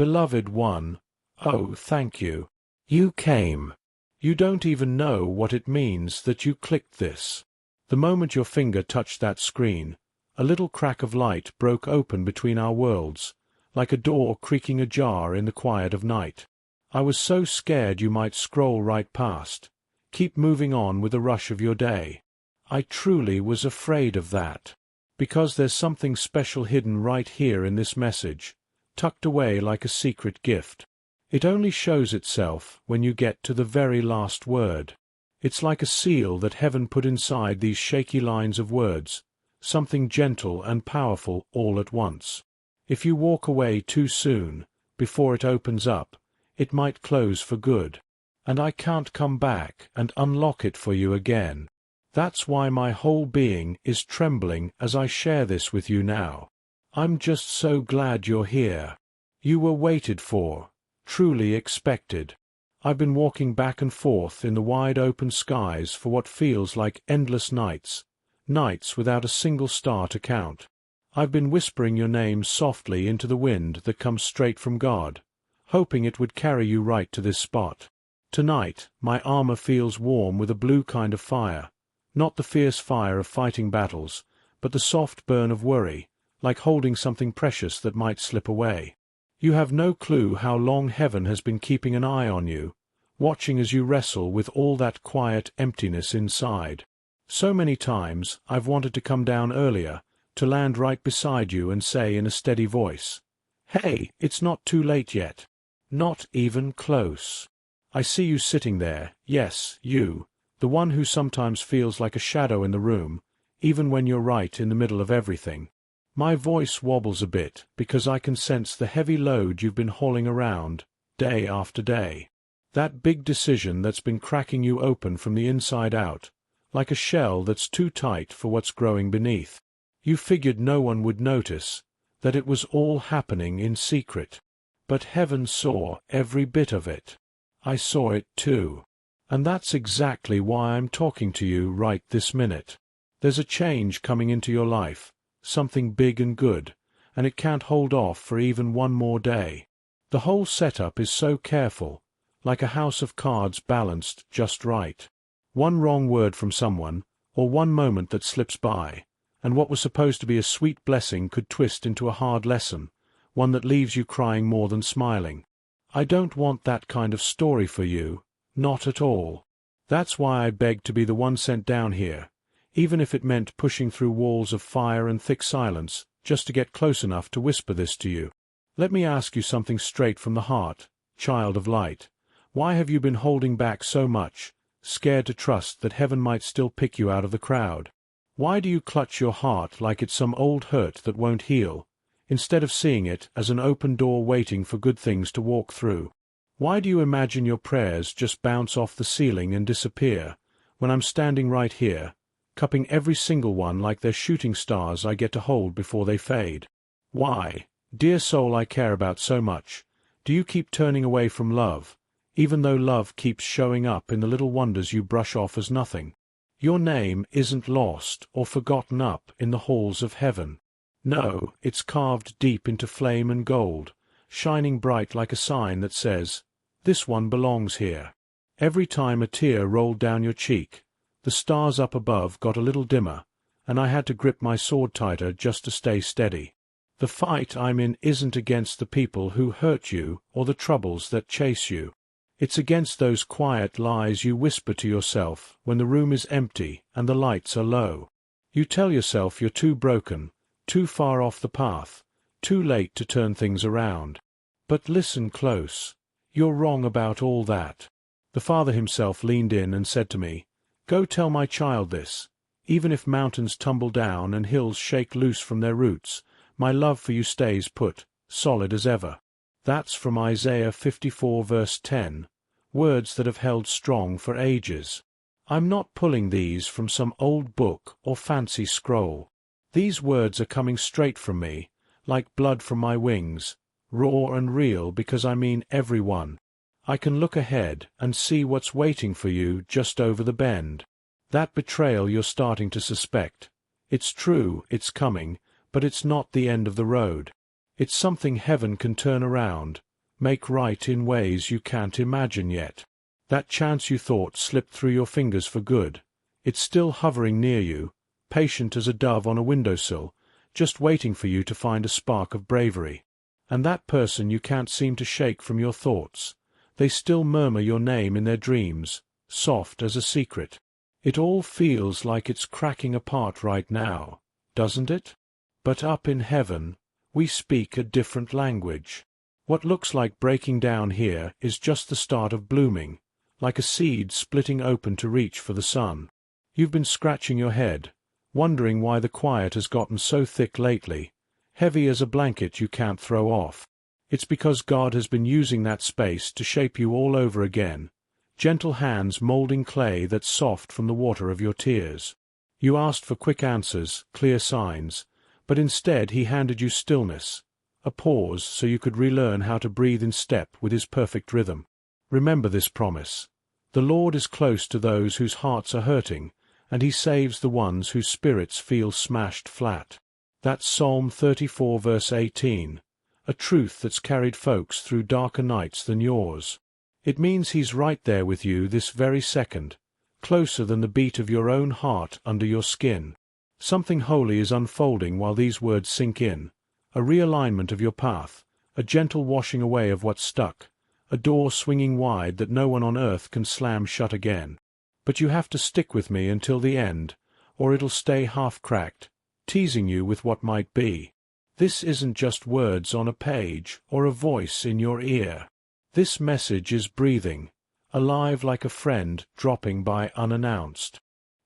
Beloved one, oh, thank you. You came. You don't even know what it means that you clicked this. The moment your finger touched that screen, a little crack of light broke open between our worlds, like a door creaking ajar in the quiet of night. I was so scared you might scroll right past, keep moving on with the rush of your day. I truly was afraid of that. Because there's something special hidden right here in this message, tucked away like a secret gift. It only shows itself when you get to the very last word. It's like a seal that heaven put inside these shaky lines of words, something gentle and powerful all at once. If you walk away too soon, before it opens up, it might close for good. And I can't come back and unlock it for you again. That's why my whole being is trembling as I share this with you now. I'm just so glad you're here. You were waited for, truly expected. I've been walking back and forth in the wide open skies for what feels like endless nights, nights without a single star to count. I've been whispering your name softly into the wind that comes straight from God, hoping it would carry you right to this spot. Tonight, my armor feels warm with a blue kind of fire. Not the fierce fire of fighting battles, but the soft burn of worry, like holding something precious that might slip away. You have no clue how long heaven has been keeping an eye on you, watching as you wrestle with all that quiet emptiness inside. So many times I've wanted to come down earlier, to land right beside you and say in a steady voice, "Hey, it's not too late yet." Not even close. I see you sitting there, yes, you. The one who sometimes feels like a shadow in the room, even when you're right in the middle of everything. My voice wobbles a bit because I can sense the heavy load you've been hauling around, day after day. That big decision that's been cracking you open from the inside out, like a shell that's too tight for what's growing beneath. You figured no one would notice, that it was all happening in secret. But heaven saw every bit of it. I saw it too. And that's exactly why I'm talking to you right this minute. There's a change coming into your life, something big and good, and it can't hold off for even one more day. The whole setup is so careful, like a house of cards balanced just right. One wrong word from someone, or one moment that slips by, and what was supposed to be a sweet blessing could twist into a hard lesson, one that leaves you crying more than smiling. I don't want that kind of story for you. Not at all. That's why I begged to be the one sent down here, even if it meant pushing through walls of fire and thick silence, just to get close enough to whisper this to you. Let me ask you something straight from the heart, child of light. Why have you been holding back so much, scared to trust that heaven might still pick you out of the crowd? Why do you clutch your heart like it's some old hurt that won't heal, instead of seeing it as an open door waiting for good things to walk through? Why do you imagine your prayers just bounce off the ceiling and disappear, when I'm standing right here, cupping every single one like they're shooting stars I get to hold before they fade? Why, dear soul I care about so much, do you keep turning away from love, even though love keeps showing up in the little wonders you brush off as nothing? Your name isn't lost or forgotten up in the halls of heaven. No, it's carved deep into flame and gold, shining bright like a sign that says, "This one belongs here." Every time a tear rolled down your cheek, the stars up above got a little dimmer, and I had to grip my sword tighter just to stay steady. The fight I'm in isn't against the people who hurt you or the troubles that chase you. It's against those quiet lies you whisper to yourself when the room is empty and the lights are low. You tell yourself you're too broken, too far off the path, too late to turn things around. But listen close. You're wrong about all that. The Father himself leaned in and said to me, "Go tell my child this. Even if mountains tumble down and hills shake loose from their roots, my love for you stays put, solid as ever." That's from Isaiah 54 verse 10, words that have held strong for ages. I'm not pulling these from some old book or fancy scroll. These words are coming straight from me, like blood from my wings, raw and real because I mean every one. I can look ahead and see what's waiting for you just over the bend. That betrayal you're starting to suspect. It's true, it's coming, but it's not the end of the road. It's something heaven can turn around, make right in ways you can't imagine yet. That chance you thought slipped through your fingers for good, it's still hovering near you, patient as a dove on a windowsill, just waiting for you to find a spark of bravery. And that person you can't seem to shake from your thoughts, they still murmur your name in their dreams, soft as a secret. It all feels like it's cracking apart right now, doesn't it? But up in heaven, we speak a different language. What looks like breaking down here is just the start of blooming, like a seed splitting open to reach for the sun. You've been scratching your head, wondering why the quiet has gotten so thick lately, heavy as a blanket you can't throw off. It's because God has been using that space to shape you all over again, gentle hands molding clay that's soft from the water of your tears. You asked for quick answers, clear signs, but instead he handed you stillness, a pause so you could relearn how to breathe in step with his perfect rhythm. Remember this promise. The Lord is close to those whose hearts are hurting, and he saves the ones whose spirits feel smashed flat. That's Psalm 34 verse 18, a truth that's carried folks through darker nights than yours. It means he's right there with you this very second, closer than the beat of your own heart under your skin. Something holy is unfolding while these words sink in, a realignment of your path, a gentle washing away of what's stuck, a door swinging wide that no one on earth can slam shut again. But you have to stick with me until the end, or it'll stay half-cracked, teasing you with what might be. This isn't just words on a page or a voice in your ear. This message is breathing, alive like a friend dropping by unannounced.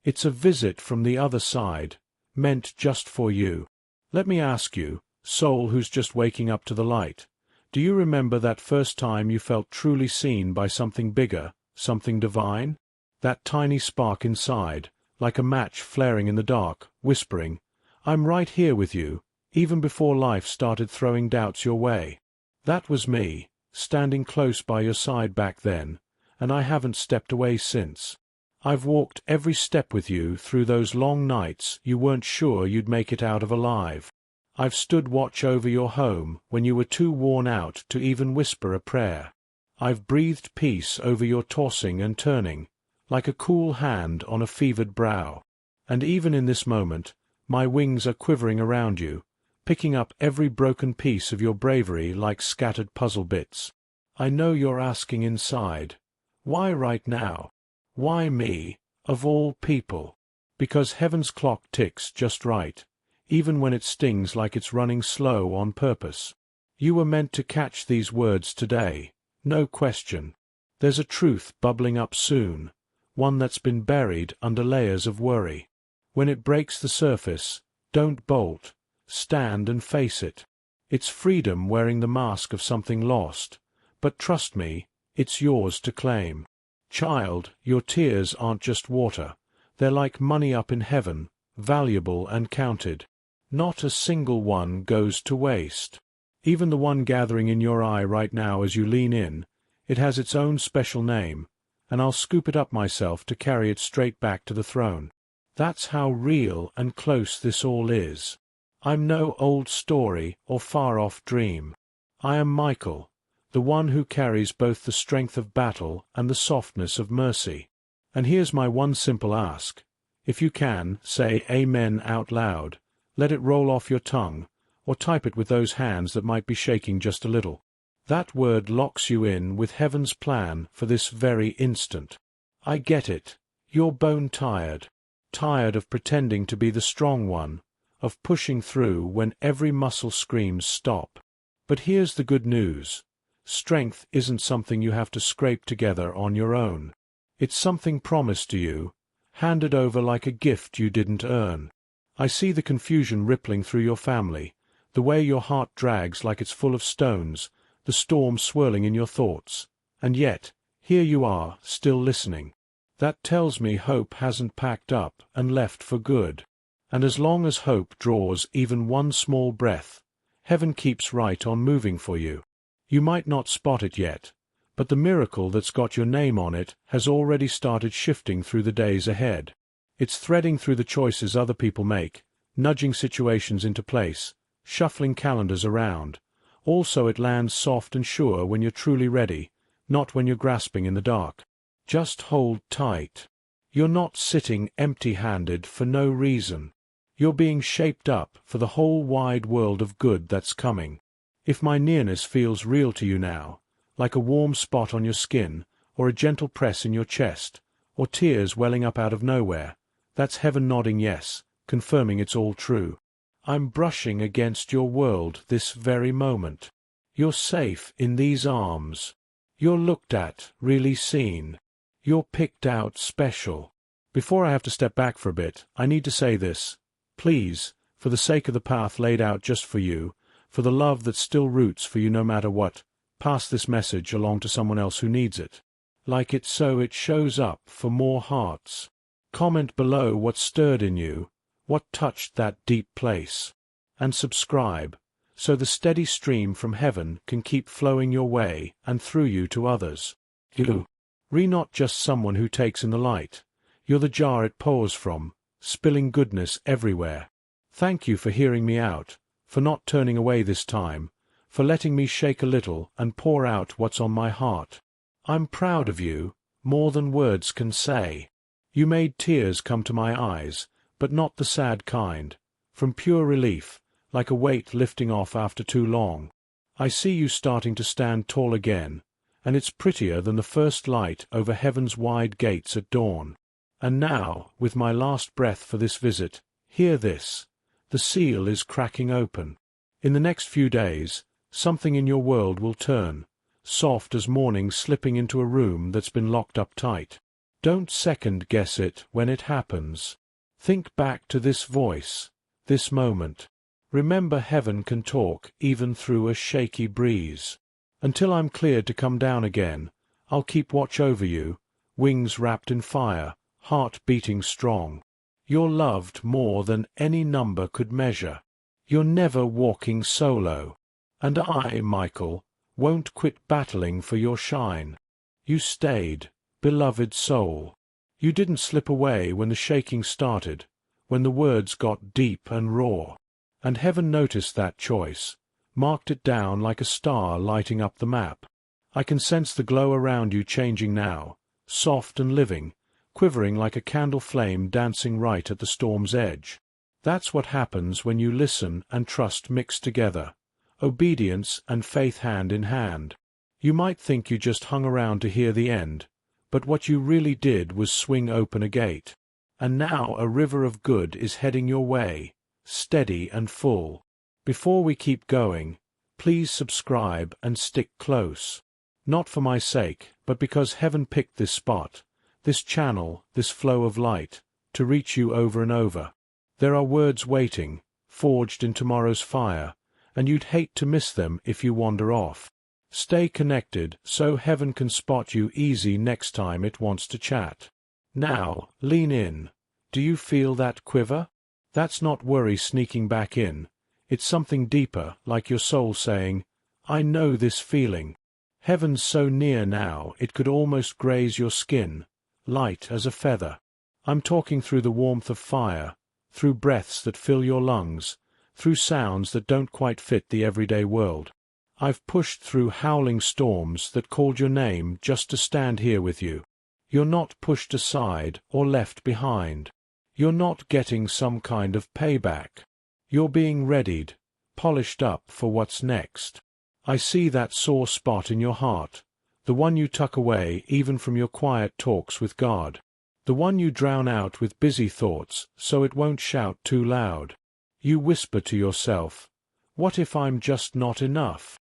It's a visit from the other side, meant just for you. Let me ask you, soul who's just waking up to the light, do you remember that first time you felt truly seen by something bigger, something divine? That tiny spark inside, like a match flaring in the dark, whispering, "I'm right here with you," even before life started throwing doubts your way. That was me, standing close by your side back then, and I haven't stepped away since. I've walked every step with you through those long nights you weren't sure you'd make it out of alive. I've stood watch over your home when you were too worn out to even whisper a prayer. I've breathed peace over your tossing and turning, like a cool hand on a fevered brow. And even in this moment, my wings are quivering around you, picking up every broken piece of your bravery like scattered puzzle bits. I know you're asking inside, why right now? Why me, of all people? Because heaven's clock ticks just right, even when it stings like it's running slow on purpose. You were meant to catch these words today, no question. There's a truth bubbling up soon, one that's been buried under layers of worry. When it breaks the surface, don't bolt. Stand and face it. It's freedom wearing the mask of something lost, but trust me, it's yours to claim. Child, your tears aren't just water, they're like money up in heaven, valuable and counted. Not a single one goes to waste. Even the one gathering in your eye right now as you lean in, it has its own special name, and I'll scoop it up myself to carry it straight back to the throne. That's how real and close this all is. I'm no old story or far-off dream. I am Michael, the one who carries both the strength of battle and the softness of mercy. And here's my one simple ask. If you can, say Amen out loud, let it roll off your tongue, or type it with those hands that might be shaking just a little. That word locks you in with heaven's plan for this very instant. I get it. You're bone-tired, tired of pretending to be the strong one, of pushing through when every muscle screams stop. But here's the good news. Strength isn't something you have to scrape together on your own. It's something promised to you, handed over like a gift you didn't earn. I see the confusion rippling through your family, the way your heart drags like it's full of stones, the storm swirling in your thoughts. And yet, here you are, still listening. That tells me hope hasn't packed up and left for good. And as long as hope draws even one small breath, heaven keeps right on moving for you. You might not spot it yet, but the miracle that's got your name on it has already started shifting through the days ahead. It's threading through the choices other people make, nudging situations into place, shuffling calendars around, Also it lands soft and sure when you're truly ready, not when you're grasping in the dark. Just hold tight. You're not sitting empty-handed for no reason. You're being shaped up for the whole wide world of good that's coming. If my nearness feels real to you now, like a warm spot on your skin, or a gentle press in your chest, or tears welling up out of nowhere, that's heaven nodding yes, confirming it's all true. I'm brushing against your world this very moment. You're safe in these arms. You're looked at, really seen. You're picked out special. Before I have to step back for a bit, I need to say this. Please, for the sake of the path laid out just for you, for the love that still roots for you no matter what, pass this message along to someone else who needs it. Like it so it shows up for more hearts. Comment below what stirred in you, what touched that deep place. And subscribe, so the steady stream from heaven can keep flowing your way and through you to others. You. Not just someone who takes in the light. You're the jar it pours from, spilling goodness everywhere. Thank you for hearing me out, for not turning away this time, for letting me shake a little and pour out what's on my heart. I'm proud of you, more than words can say. You made tears come to my eyes, but not the sad kind, from pure relief, like a weight lifting off after too long. I see you starting to stand tall again, and it's prettier than the first light over heaven's wide gates at dawn. And now, with my last breath for this visit, hear this. The seal is cracking open. In the next few days, something in your world will turn, soft as morning slipping into a room that's been locked up tight. Don't second-guess it when it happens. Think back to this voice, this moment. Remember heaven can talk even through a shaky breeze. Until I'm cleared to come down again, I'll keep watch over you, wings wrapped in fire, heart beating strong. You're loved more than any number could measure. You're never walking solo. And I, Michael, won't quit battling for your shine. You stayed, beloved soul. You didn't slip away when the shaking started, when the words got deep and raw. And heaven noticed that choice, marked it down like a star lighting up the map. I can sense the glow around you changing now, soft and living, quivering like a candle flame dancing right at the storm's edge. That's what happens when you listen and trust mixed together, obedience and faith hand in hand. You might think you just hung around to hear the end, but what you really did was swing open a gate. And now a river of good is heading your way, steady and full. Before we keep going, please subscribe and stick close. Not for my sake, but because heaven picked this spot, this channel, this flow of light, to reach you over and over. There are words waiting, forged in tomorrow's fire, and you'd hate to miss them if you wander off. Stay connected so heaven can spot you easy next time it wants to chat. Now, lean in. Do you feel that quiver? That's not worry sneaking back in. It's something deeper, like your soul saying, I know this feeling. Heaven's so near now it could almost graze your skin, light as a feather. I'm talking through the warmth of fire, through breaths that fill your lungs, through sounds that don't quite fit the everyday world. I've pushed through howling storms that called your name just to stand here with you. You're not pushed aside or left behind. You're not getting some kind of payback. You're being readied, polished up for what's next. I see that sore spot in your heart, the one you tuck away even from your quiet talks with God. The one you drown out with busy thoughts so it won't shout too loud. You whisper to yourself, what if I'm just not enough?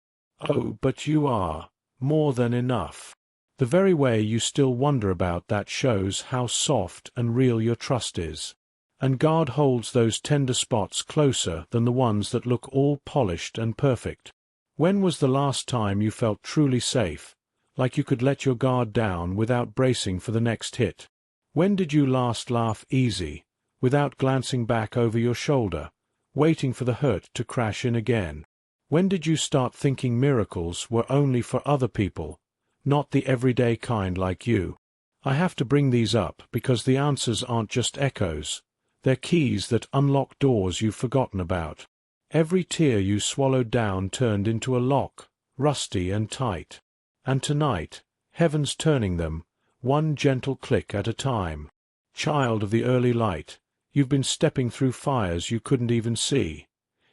Oh, but you are, more than enough. The very way you still wonder about that shows how soft and real your trust is. And God holds those tender spots closer than the ones that look all polished and perfect. When was the last time you felt truly safe, like you could let your guard down without bracing for the next hit? When did you last laugh easy, without glancing back over your shoulder, waiting for the hurt to crash in again? When did you start thinking miracles were only for other people, not the everyday kind like you? I have to bring these up because the answers aren't just echoes. They're keys that unlock doors you've forgotten about. Every tear you swallowed down turned into a lock, rusty and tight. And tonight, heaven's turning them, one gentle click at a time. Child of the early light, you've been stepping through fires you couldn't even see.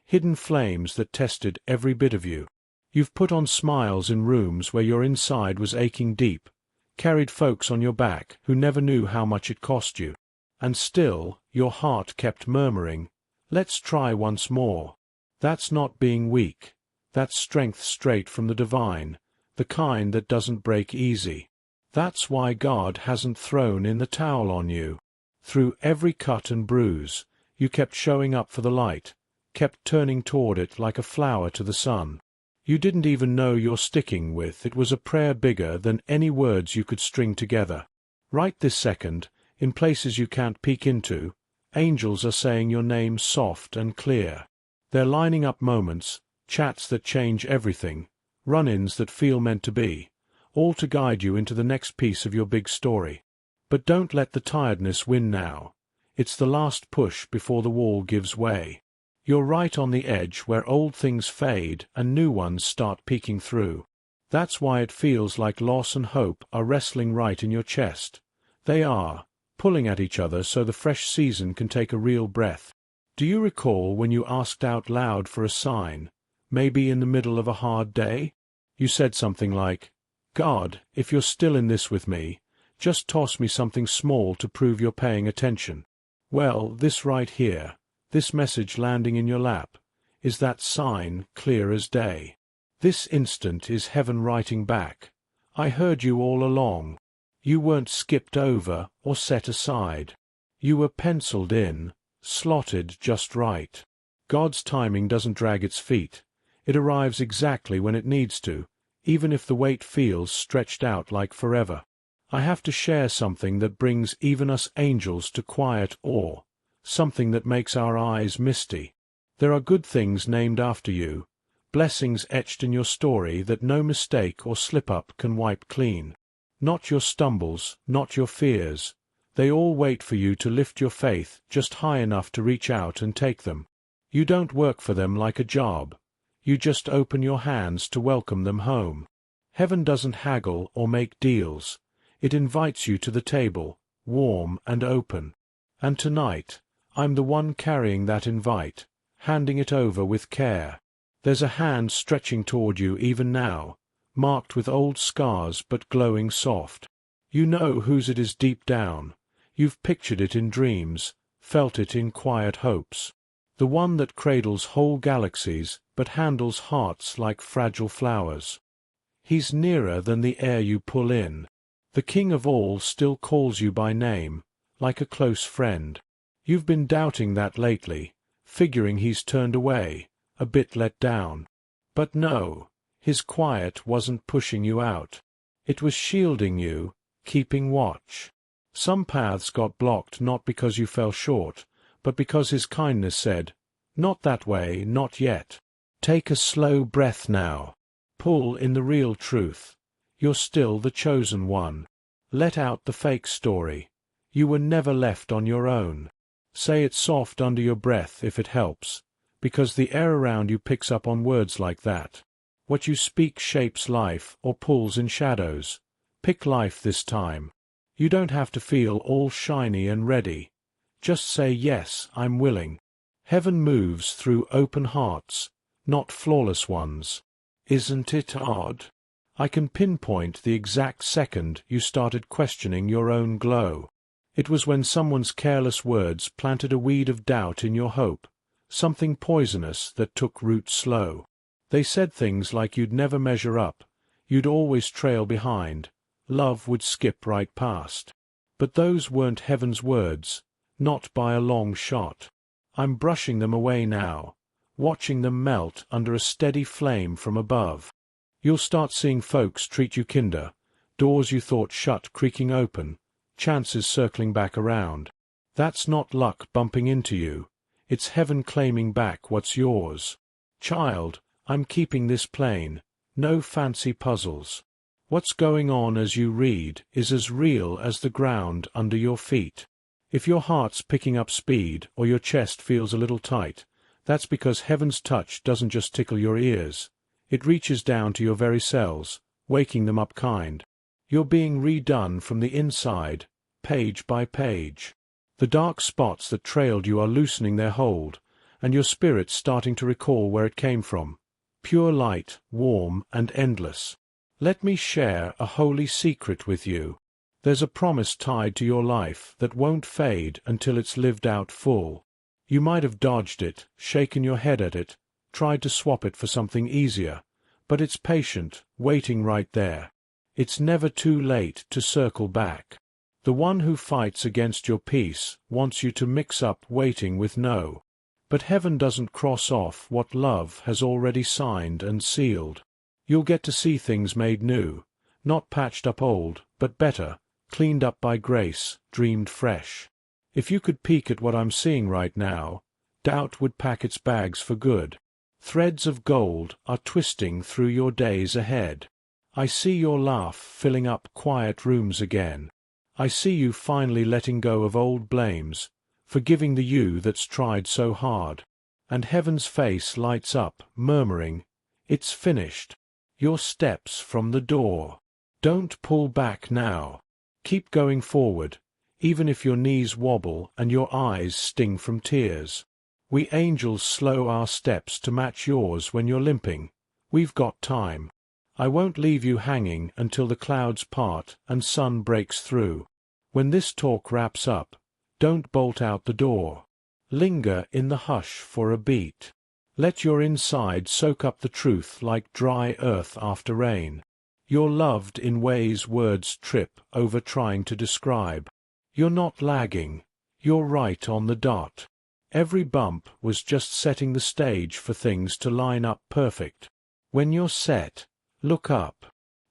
Hidden flames that tested every bit of you. You've put on smiles in rooms where your inside was aching deep, carried folks on your back who never knew how much it cost you. And still, your heart kept murmuring, "Let's try once more." That's not being weak. That's strength straight from the divine, the kind that doesn't break easy. That's why God hasn't thrown in the towel on you. Through every cut and bruise, you kept showing up for the light, kept turning toward it like a flower to the sun. You didn't even know you're sticking with it was a prayer bigger than any words you could string together. Right this second, in places you can't peek into, angels are saying your name soft and clear. They're lining up moments, chats that change everything, run-ins that feel meant to be, all to guide you into the next piece of your big story. But don't let the tiredness win now. It's the last push before the wall gives way. You're right on the edge where old things fade and new ones start peeking through. That's why it feels like loss and hope are wrestling right in your chest. They are, pulling at each other so the fresh season can take a real breath. Do you recall when you asked out loud for a sign, maybe in the middle of a hard day? You said something like, "God, if you're still in this with me, just toss me something small to prove you're paying attention." Well, this right here, this message landing in your lap, is that sign clear as day. This instant is heaven writing back, "I heard you all along." You weren't skipped over or set aside. You were penciled in, slotted just right. God's timing doesn't drag its feet. It arrives exactly when it needs to, even if the wait feels stretched out like forever. I have to share something that brings even us angels to quiet awe, something that makes our eyes misty. There are good things named after you, blessings etched in your story that no mistake or slip-up can wipe clean. Not your stumbles, not your fears. They all wait for you to lift your faith just high enough to reach out and take them. You don't work for them like a job. You just open your hands to welcome them home. Heaven doesn't haggle or make deals. It invites you to the table, warm and open. And tonight, I'm the one carrying that invite, handing it over with care. There's a hand stretching toward you even now, marked with old scars but glowing soft. You know whose it is deep down. You've pictured it in dreams, felt it in quiet hopes. The one that cradles whole galaxies but handles hearts like fragile flowers. He's nearer than the air you pull in. The King of all still calls you by name, like a close friend. You've been doubting that lately, figuring he's turned away, a bit let down. But no, his quiet wasn't pushing you out. It was shielding you, keeping watch. Some paths got blocked not because you fell short, but because his kindness said, "Not that way, not yet. Take a slow breath now. Pull in the real truth. You're still the chosen one. Let out the fake story. You were never left on your own." Say it soft under your breath if it helps, because the air around you picks up on words like that. What you speak shapes life or pulls in shadows. Pick life this time. You don't have to feel all shiny and ready. Just say, "Yes, I'm willing." Heaven moves through open hearts, not flawless ones. Isn't it odd? I can pinpoint the exact second you started questioning your own glow. It was when someone's careless words planted a weed of doubt in your hope, something poisonous that took root slow. They said things like you'd never measure up, you'd always trail behind, love would skip right past. But those weren't heaven's words, not by a long shot. I'm brushing them away now, watching them melt under a steady flame from above. You'll start seeing folks treat you kinder, doors you thought shut creaking open, chances circling back around. That's not luck bumping into you, it's heaven claiming back what's yours. Child, I'm keeping this plain, no fancy puzzles. What's going on as you read is as real as the ground under your feet. If your heart's picking up speed or your chest feels a little tight, That's because heaven's touch doesn't just tickle your ears. It reaches down to your very cells, waking them up kind. You're being redone from the inside, page by page. The dark spots that trailed you are loosening their hold, and your spirit's starting to recall where it came from. Pure light, warm and endless. Let me share a holy secret with you. There's a promise tied to your life that won't fade until it's lived out full. You might have dodged it, shaken your head at it, tried to swap it for something easier, but it's patient, waiting right there. It's never too late to circle back. The one who fights against your peace wants you to mix up waiting with no. But heaven doesn't cross off what love has already signed and sealed. You'll get to see things made new, not patched up old, but better, cleaned up by grace, dreamed fresh. If you could peek at what I'm seeing right now, doubt would pack its bags for good. Threads of gold are twisting through your days ahead. I see your laugh filling up quiet rooms again. I see you finally letting go of old blames, forgiving the you that's tried so hard. And heaven's face lights up, murmuring, "It's finished." Your steps from the door. Don't pull back now. Keep going forward, even if your knees wobble and your eyes sting from tears. We angels slow our steps to match yours when you're limping. We've got time. I won't leave you hanging until the clouds part and sun breaks through. When this talk wraps up, don't bolt out the door. Linger in the hush for a beat. Let your inside soak up the truth like dry earth after rain. You're loved in ways words trip over trying to describe. You're not lagging. You're right on the dot. Every bump was just setting the stage for things to line up perfect. When you're set, look up.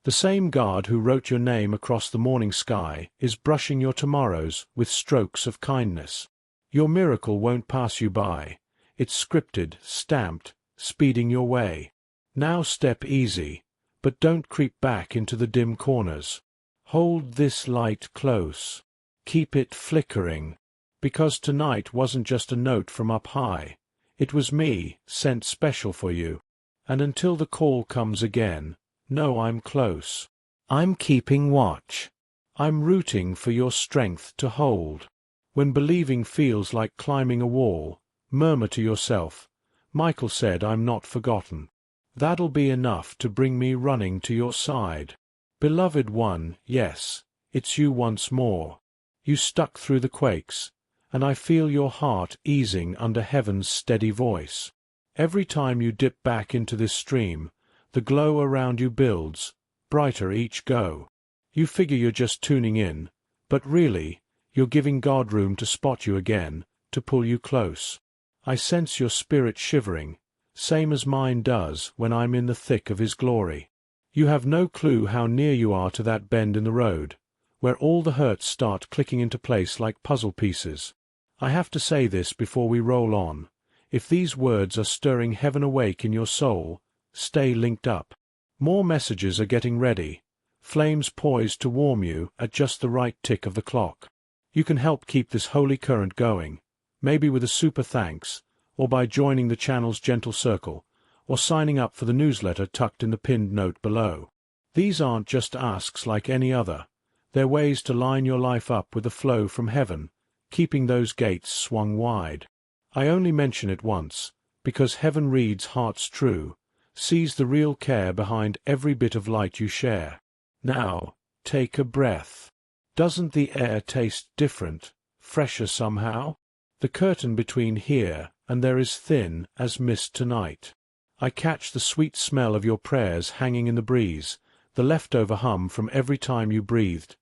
The same God who wrote your name across the morning sky is brushing your tomorrows with strokes of kindness. Your miracle won't pass you by. It's scripted, stamped, speeding your way. Now step easy, but don't creep back into the dim corners. Hold this light close. Keep it flickering. Because tonight wasn't just a note from up high. It was me, sent special for you. And until the call comes again, know I'm close. I'm keeping watch. I'm rooting for your strength to hold. When believing feels like climbing a wall, murmur to yourself, "Michael said I'm not forgotten." That'll be enough to bring me running to your side. Beloved one, yes, it's you once more. You stuck through the quakes, and I feel your heart easing under heaven's steady voice. Every time you dip back into this stream, the glow around you builds, brighter each go. You figure you're just tuning in, but really, you're giving God room to spot you again, to pull you close. I sense your spirit shivering, same as mine does when I'm in the thick of His glory. You have no clue how near you are to that bend in the road, where all the hurts start clicking into place like puzzle pieces. I have to say this before we roll on. If these words are stirring heaven awake in your soul, stay linked up. More messages are getting ready, flames poised to warm you at just the right tick of the clock. You can help keep this holy current going, maybe with a super thanks, or by joining the channel's gentle circle, or signing up for the newsletter tucked in the pinned note below. These aren't just asks like any other. They're ways to line your life up with the flow from heaven, keeping those gates swung wide. I only mention it once, because heaven reads hearts true, sees the real care behind every bit of light you share. Now, take a breath. Doesn't the air taste different, fresher somehow? The curtain between here and there is thin as mist tonight. I catch the sweet smell of your prayers hanging in the breeze, the leftover hum from every time you breathed.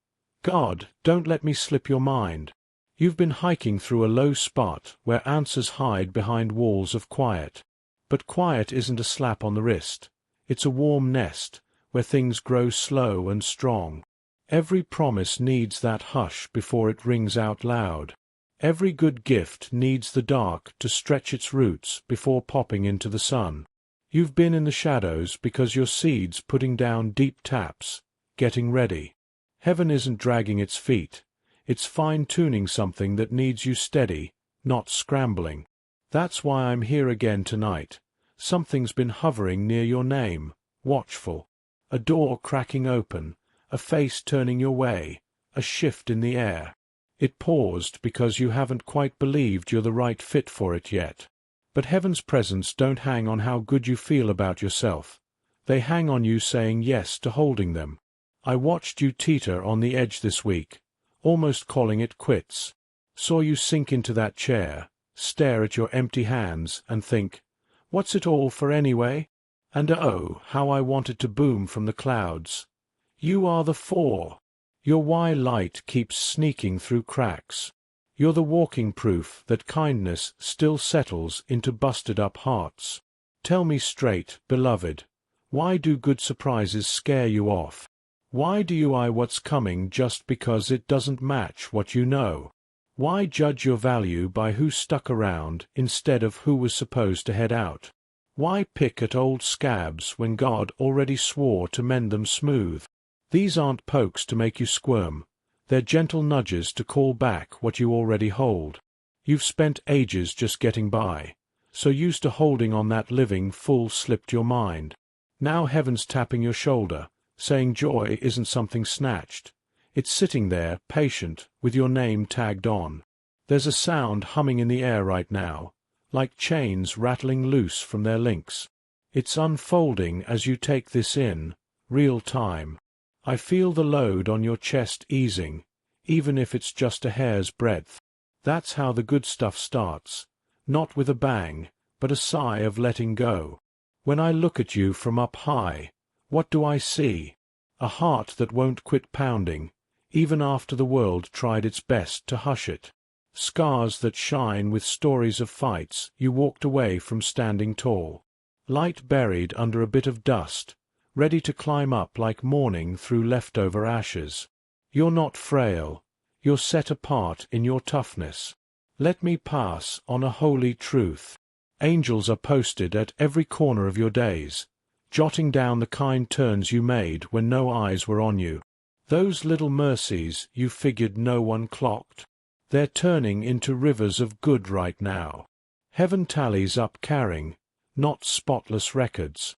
God, don't let me slip your mind. You've been hiking through a low spot where answers hide behind walls of quiet. But quiet isn't a slap on the wrist. It's a warm nest, where things grow slow and strong. Every promise needs that hush before it rings out loud. Every good gift needs the dark to stretch its roots before popping into the sun. You've been in the shadows because your seed's putting down deep taps, getting ready. Heaven isn't dragging its feet. It's fine-tuning something that needs you steady, not scrambling. That's why I'm here again tonight. Something's been hovering near your name, watchful. A door cracking open, a face turning your way, a shift in the air. It paused because you haven't quite believed you're the right fit for it yet. But heaven's presence don't hang on how good you feel about yourself. They hang on you saying yes to holding them. I watched you teeter on the edge this week, almost calling it quits. Saw you sink into that chair, stare at your empty hands, and think, what's it all for anyway? And oh, how I wanted to boom from the clouds. You are the four. You're why light keeps sneaking through cracks. You're the walking proof that kindness still settles into busted-up hearts. Tell me straight, beloved, why do good surprises scare you off? Why do you eye what's coming just because it doesn't match what you know? Why judge your value by who stuck around instead of who was supposed to head out? Why pick at old scabs when God already swore to mend them smooth? These aren't pokes to make you squirm. They're gentle nudges to call back what you already hold. You've spent ages just getting by, so used to holding on that living full slipped your mind. Now heaven's tapping your shoulder, saying joy isn't something snatched. It's sitting there, patient, with your name tagged on. There's a sound humming in the air right now, like chains rattling loose from their links. It's unfolding as you take this in, real time. I feel the load on your chest easing, even if it's just a hair's breadth. That's how the good stuff starts, not with a bang, but a sigh of letting go. When I look at you from up high, what do I see? A heart that won't quit pounding, even after the world tried its best to hush it. Scars that shine with stories of fights you walked away from standing tall. Light buried under a bit of dust, ready to climb up like morning through leftover ashes. You're not frail. You're set apart in your toughness. Let me pass on a holy truth. Angels are posted at every corner of your days, jotting down the kind turns you made when no eyes were on you. Those little mercies you figured no one clocked. They're turning into rivers of good right now. Heaven tallies up carrying, not spotless records.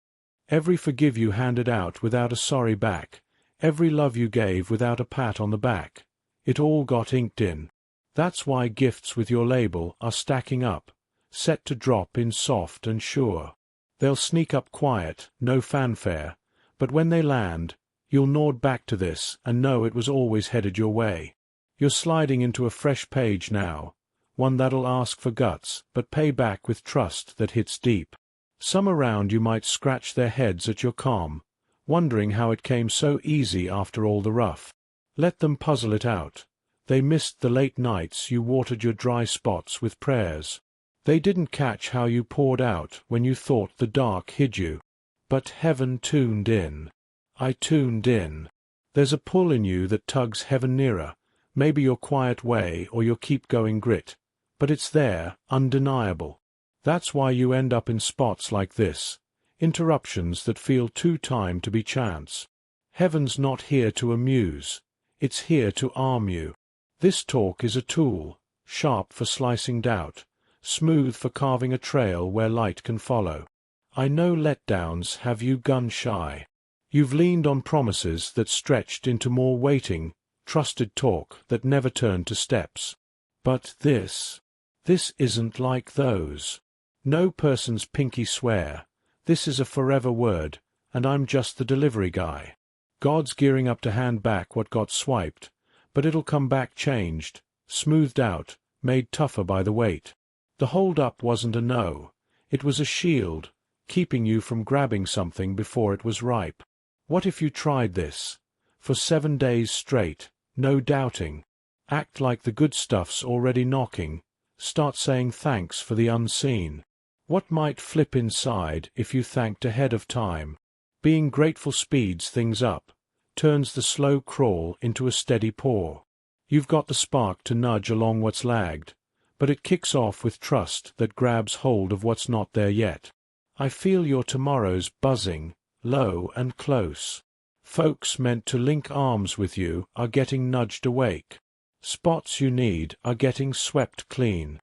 Every forgive you handed out without a sorry back, every love you gave without a pat on the back, it all got inked in. That's why gifts with your label are stacking up, set to drop in soft and sure. They'll sneak up quiet, no fanfare, but when they land, you'll nod back to this and know it was always headed your way. You're sliding into a fresh page now, one that'll ask for guts but pay back with trust that hits deep. Some around you might scratch their heads at your calm, wondering how it came so easy after all the rough. Let them puzzle it out. They missed the late nights you watered your dry spots with prayers. They didn't catch how you poured out when you thought the dark hid you. But heaven tuned in. I tuned in. There's a pull in you that tugs heaven nearer, maybe your quiet way or your keep-going grit, but it's there, undeniable. That's why you end up in spots like this, interruptions that feel too time to be chance. Heaven's not here to amuse, it's here to arm you. This talk is a tool, sharp for slicing doubt, smooth for carving a trail where light can follow. I know letdowns have you gun-shy. You've leaned on promises that stretched into more waiting, trusted talk that never turned to steps. But this isn't like those. No person's pinky swear. This is a forever word, and I'm just the delivery guy. God's gearing up to hand back what got swiped, but it'll come back changed, smoothed out, made tougher by the weight. The hold-up wasn't a no. It was a shield, keeping you from grabbing something before it was ripe. What if you tried this? For 7 days straight, no doubting. Act like the good stuff's already knocking. Start saying thanks for the unseen. What might flip inside if you thanked ahead of time? Being grateful speeds things up, turns the slow crawl into a steady pour. You've got the spark to nudge along what's lagged, but it kicks off with trust that grabs hold of what's not there yet. I feel your tomorrows buzzing, low and close. Folks meant to link arms with you are getting nudged awake. Spots you need are getting swept clean.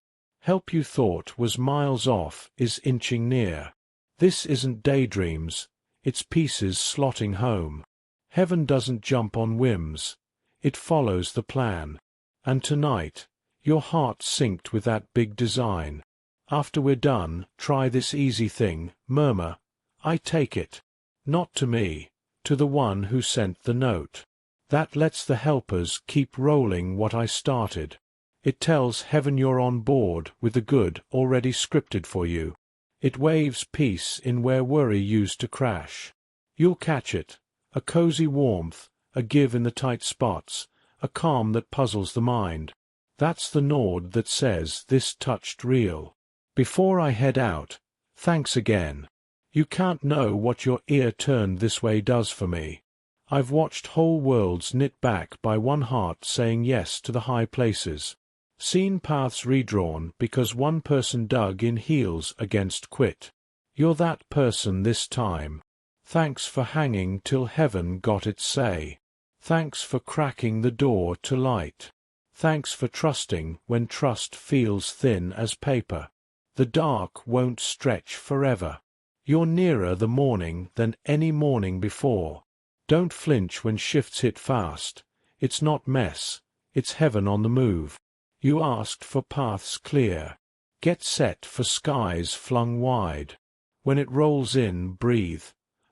Help you thought was miles off is inching near. This isn't daydreams, it's pieces slotting home. Heaven doesn't jump on whims, it follows the plan. And tonight, your heart synced with that big design. After we're done, try this easy thing, murmur, I take it. Not to me, to the one who sent the note. That lets the helpers keep rolling what I started. It tells heaven you're on board with the good already scripted for you. It waves peace in where worry used to crash. You'll catch it, a cozy warmth, a give in the tight spots, a calm that puzzles the mind. That's the nod that says this touched real. Before I head out, thanks again. You can't know what your ear turned this way does for me. I've watched whole worlds knit back by one heart saying yes to the high places. Seen paths redrawn because one person dug in heels against quit. You're that person this time. Thanks for hanging till heaven got its say. Thanks for cracking the door to light. Thanks for trusting when trust feels thin as paper. The dark won't stretch forever. You're nearer the morning than any morning before. Don't flinch when shifts hit fast. It's not mess, it's heaven on the move. You asked for paths clear. Get set for skies flung wide. When it rolls in, breathe.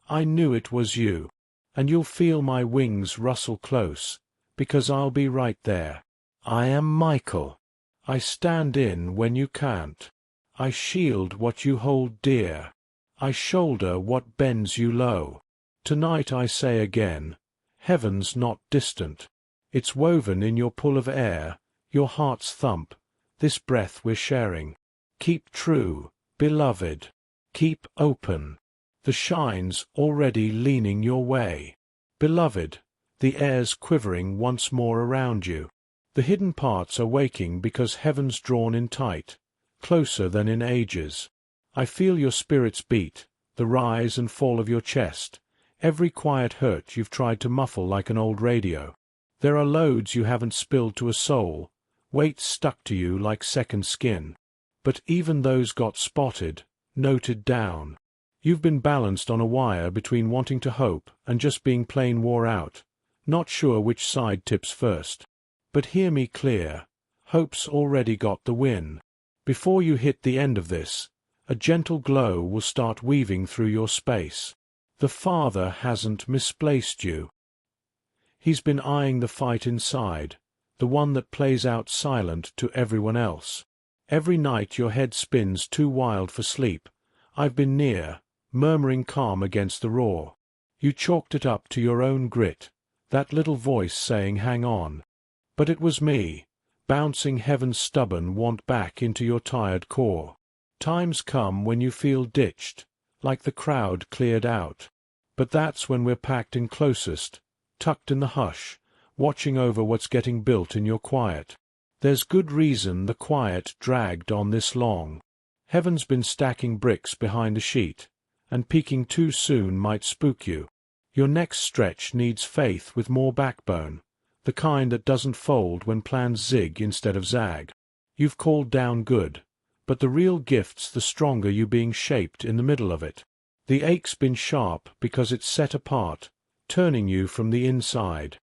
I knew it was you. And you'll feel my wings rustle close, because I'll be right there. I am Michael. I stand in when you can't. I shield what you hold dear. I shoulder what bends you low. Tonight I say again, heaven's not distant. It's woven in your pull of air, your heart's thump, this breath we're sharing. Keep true, beloved. Keep open. The shine's already leaning your way. Beloved, the air's quivering once more around you. The hidden parts are waking because heaven's drawn in tight, closer than in ages. I feel your spirits beat, the rise and fall of your chest, every quiet hurt you've tried to muffle like an old radio. There are loads you haven't spilled to a soul, weights stuck to you like second skin. But even those got spotted, noted down. You've been balanced on a wire between wanting to hope and just being plain wore out, not sure which side tips first. But hear me clear, hope's already got the win. Before you hit the end of this, a gentle glow will start weaving through your space. The Father hasn't misplaced you. He's been eyeing the fight inside, the one that plays out silent to everyone else. Every night your head spins too wild for sleep. I've been near, murmuring calm against the roar. You chalked it up to your own grit, that little voice saying hang on. But it was me, bouncing heaven's stubborn want back into your tired core. Times come when you feel ditched, like the crowd cleared out. But that's when we're packed in closest, tucked in the hush, watching over what's getting built in your quiet. There's good reason the quiet dragged on this long. Heaven's been stacking bricks behind a sheet, and peeking too soon might spook you. Your next stretch needs faith with more backbone, the kind that doesn't fold when plans zig instead of zag. You've called down good, but the real gift's the stronger you being shaped in the middle of it. The ache's been sharp because it's set apart, turning you from the inside.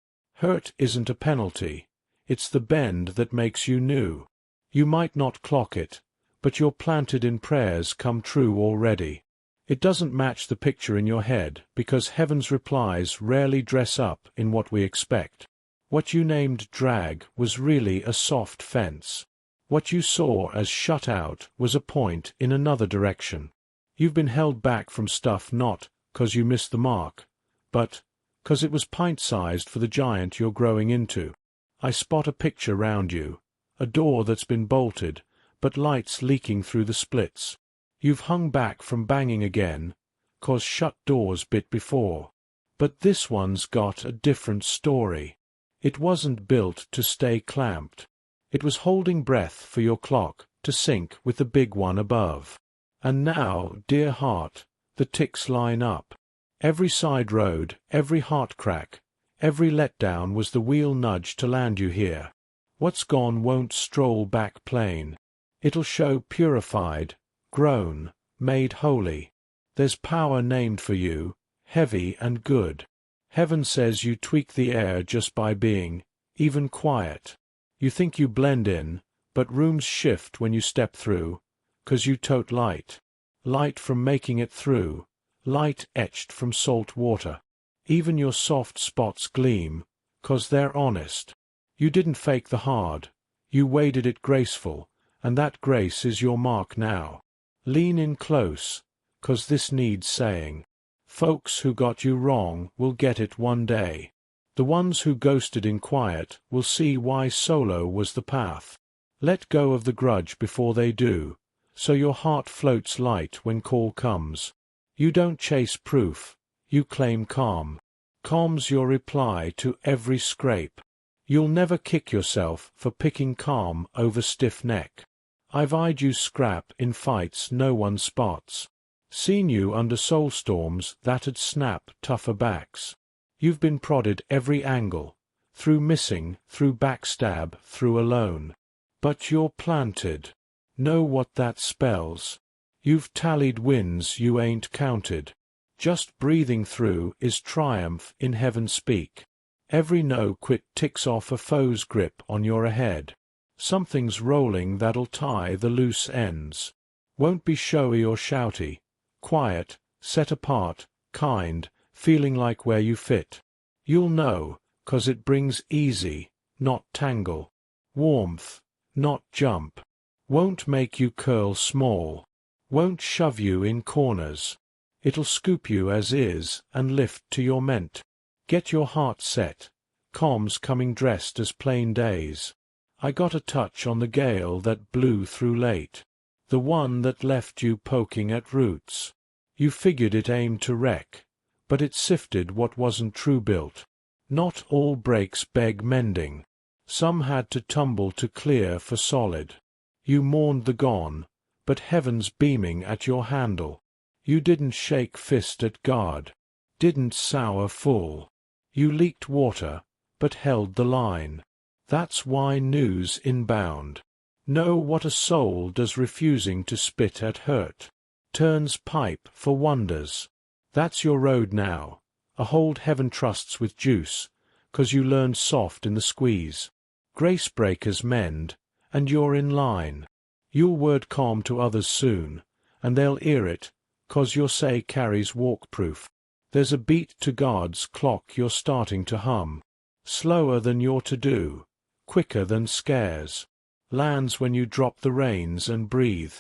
Hurt isn't a penalty, it's the bend that makes you new. You might not clock it, but your planted in prayers come true already. It doesn't match the picture in your head because heaven's replies rarely dress up in what we expect. What you named drag was really a soft fence. What you saw as shut out was a point in another direction. You've been held back from stuff not 'cause you missed the mark, but 'cause it was pint-sized for the giant you're growing into. I spot a picture round you, a door that's been bolted, but light's leaking through the splits. You've hung back from banging again, 'cause shut doors bit before. But this one's got a different story. It wasn't built to stay clamped. It was holding breath for your clock to sync with the big one above. And now, dear heart, the ticks line up. Every side road, every heart crack, every letdown was the wheel nudge to land you here. What's gone won't stroll back plain. It'll show purified, grown, made holy. There's power named for you, heavy and good. Heaven says you tweak the air just by being, even quiet. You think you blend in, but rooms shift when you step through, 'cause you tote light. Light from making it through, light etched from salt water. Even your soft spots gleam, 'cause they're honest. You didn't fake the hard, you waded it graceful, and that grace is your mark now. Lean in close, 'cause this needs saying. Folks who got you wrong will get it one day. The ones who ghosted in quiet will see why solo was the path. Let go of the grudge before they do, so your heart floats light when call comes. You don't chase proof, you claim calm. Calm's your reply to every scrape. You'll never kick yourself for picking calm over stiff neck. I've eyed you scrap in fights no one spots. Seen you under soul storms that'd snap tougher backs. You've been prodded every angle, through missing, through backstab, through alone. But you're planted. Know what that spells. You've tallied wins you ain't counted. Just breathing through is triumph in heaven speak. Every no quit ticks off a foe's grip on your ahead. Something's rolling that'll tie the loose ends. Won't be showy or shouty. Quiet, set apart, kind, feeling like where you fit. You'll know, 'cause it brings easy, not tangle. Warmth, not jump. Won't make you curl small. Won't shove you in corners. It'll scoop you as is and lift to your meant. Get your heart set. Calm's coming dressed as plain days. I got a touch on the gale that blew through late. The one that left you poking at roots. You figured it aimed to wreck, but it sifted what wasn't true built. Not all breaks beg mending. Some had to tumble to clear for solid. You mourned the gone, but heaven's beaming at your handle. You didn't shake fist at God. Didn't sour full. You leaked water, but held the line. That's why news inbound. Know what a soul does refusing to spit at hurt. Turns pipe for wonders. That's your road now. A hold heaven trusts with juice, 'cause you learned soft in the squeeze. Grace breakers mend, and you're in line. You'll word calm to others soon, and they'll ear it, 'cause your say carries walk-proof. There's a beat to God's clock you're starting to hum. Slower than you're to do, quicker than scares. Lands when you drop the reins and breathe.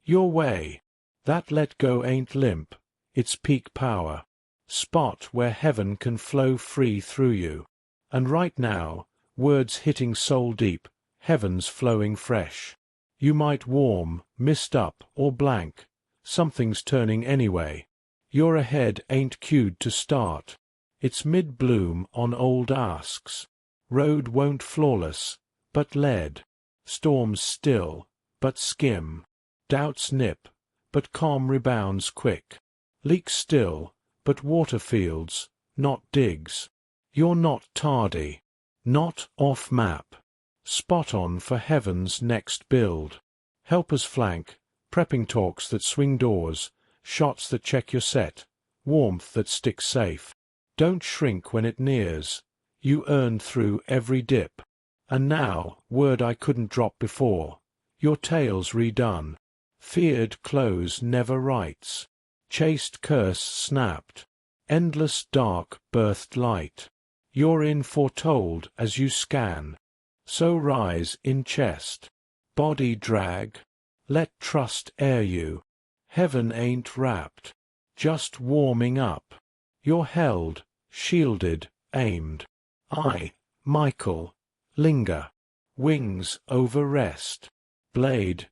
Your way. That let go ain't limp, it's peak power. Spot where heaven can flow free through you. And right now, words hitting soul deep, heaven's flowing fresh. You might warm, mist up, or blank. Something's turning anyway. Your ahead ain't cued to start. It's mid-bloom on old asks. Road won't flawless, but lead. Storms still, but skim. Doubts nip, but calm rebounds quick. Leaks still, but water fields, not digs. You're not tardy. Not off map. Spot on for heaven's next build. Helpers flank, prepping talks that swing doors, shots that check your set, warmth that sticks safe. Don't shrink when it nears. You earned through every dip. And now, word I couldn't drop before. Your tale's redone. Feared close never writes. Chased curse snapped. Endless dark birthed light. You're in foretold as you scan. So rise in chest. Body drag. Let trust air you. Heaven ain't wrapped. Just warming up. You're held, shielded, aimed. I, Michael, linger. Wings over rest. Blade,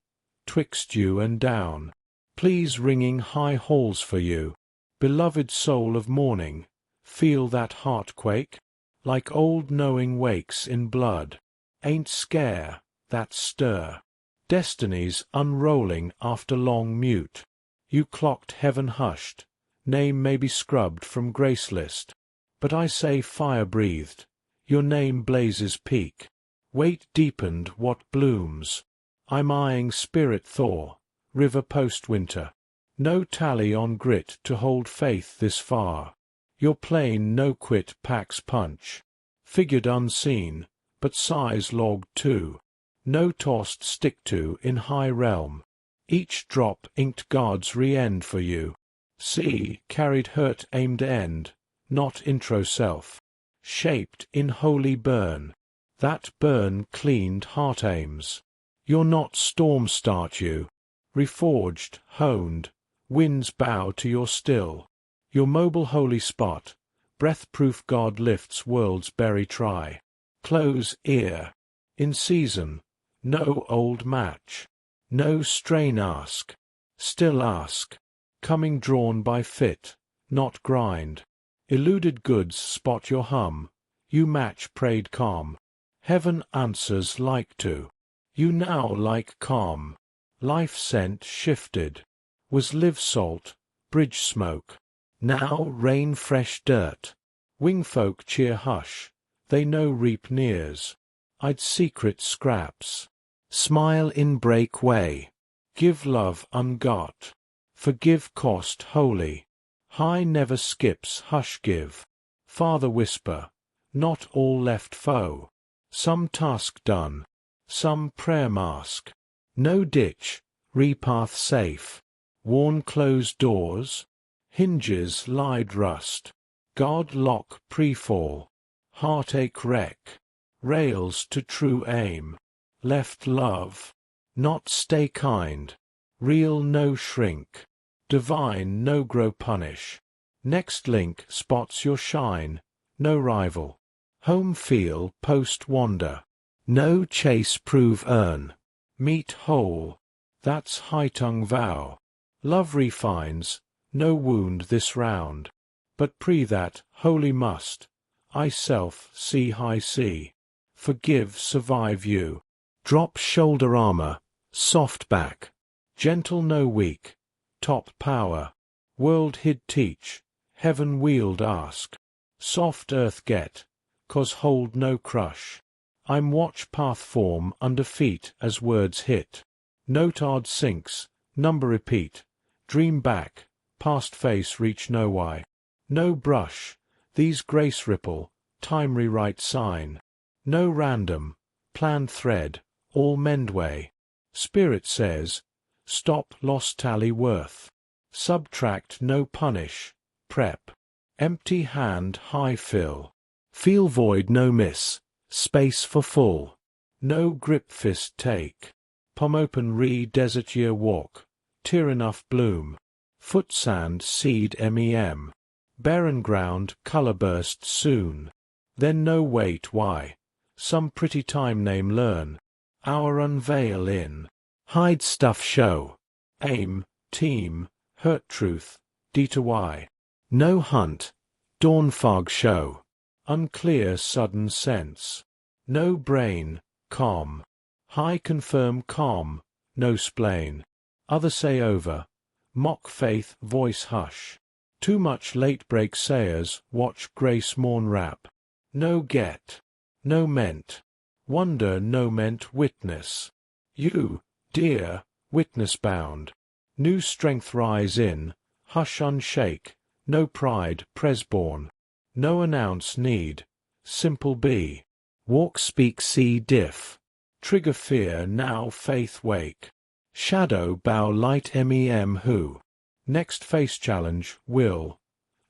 twixt you and down. Please ringing high halls for you. Beloved soul of morning, feel that heart quake? Like old knowing wakes in blood. Ain't scare, that stir. Destinies unrolling after long mute. You clocked heaven hushed. Name may be scrubbed from grace list. But I say fire breathed. Your name blazes peak. Weight deepened what blooms. I'm eyeing spirit thaw, river post-winter. No tally on grit to hold faith this far. Your plane no quit packs punch. Figured unseen, but size logged too. No tossed stick to in high realm. Each drop inked God's re-end for you. See, carried hurt aimed end, not intro self. Shaped in holy burn. That burn cleaned heart aims. You're not storm start you. Reforged, honed, winds bow to your still. Your mobile holy spot, breath-proof God lifts worlds bury try. Close ear. In season, no old match. No strain ask. Still ask. Coming drawn by fit, not grind. Eluded goods spot your hum. You match prayed calm. Heaven answers like to. You now like calm. Life sent shifted. Was live salt, bridge smoke. Now rain fresh dirt. Wingfolk cheer hush. They know reap nears. I'd secret scraps. Smile in break way. Give love ungot. Forgive cost holy. High never skips hush give. Father whisper. Not all left foe. Some task done. Some prayer mask. No ditch. Repath safe. Worn closed doors. Hinges lied rust. God lock pre-fall. Heartache wreck. Rails to true aim. Left love. Not stay kind. Real no shrink. Divine no grow punish. Next link spots your shine. No rival. Home feel post wander. No chase prove earn. Meet whole. That's high tongue vow. Love refines. No wound this round. But pre that holy must. I self see high see. Forgive survive you. Drop shoulder armor. Soft back. Gentle no weak. Top power. World hid teach. Heaven wield ask. Soft earth get. 'Cause hold no crush. I'm watch path form under feet as words hit. Notard sinks. Number repeat. Dream back. Past face reach no why. No brush. These grace ripple. Time rewrite sign. No random. Planned thread. All mendway. Spirit says. Stop lost tally worth. Subtract no punish. Prep. Empty hand high fill. Feel void no miss. Space for full. No grip fist take. Palm open desert year walk. Tear enough bloom. Foot sand seed mem. Barren ground color burst soon. Then no wait why. Some pretty time name learn. Our unveil in. Hide stuff show. Aim, team, hurt truth, D to Y. No hunt. Dawn fog show. Unclear sudden sense. No brain, calm. High confirm calm. No splain. Other say over. Mock faith voice hush. Too much late break sayers watch grace morn rap. No get. No meant. Wonder no meant witness. You, dear, witness bound. New strength rise in. Hush unshake. No pride presborn. No announce need. Simple be. Walk speak see diff. Trigger fear now faith wake. Shadow bow light mem who. Next face challenge will.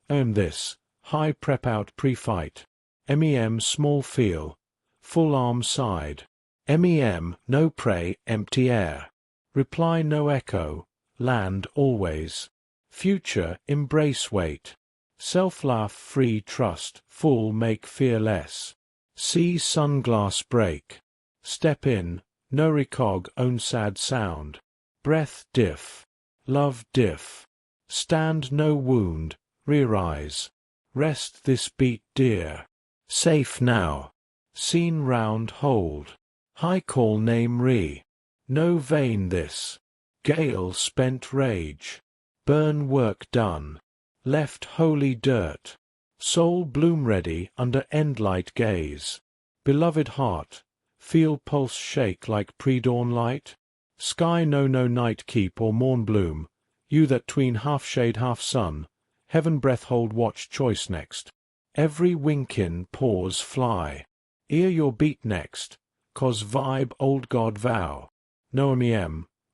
This. High prep out pre-fight. Mem small feel. Full arm side. Mem no prey empty air. Reply no echo. Land always. Future embrace wait. Self-laugh free trust full make fear less. See sunglass break. Step in, no recog own sad sound. Breath diff. Love diff. Stand no wound, re-rise. Rest this beat dear. Safe now. Scene round hold. High call name re. No vain this. Gale spent rage. Burn work done. Left holy dirt. Soul bloom ready under end-light gaze. Beloved heart, feel pulse shake like pre-dawn light? Sky no night keep or morn bloom, you that tween half shade half sun, heaven breath hold watch choice next. Every winkin pause fly, ere your beat next, cause vibe old God vow. No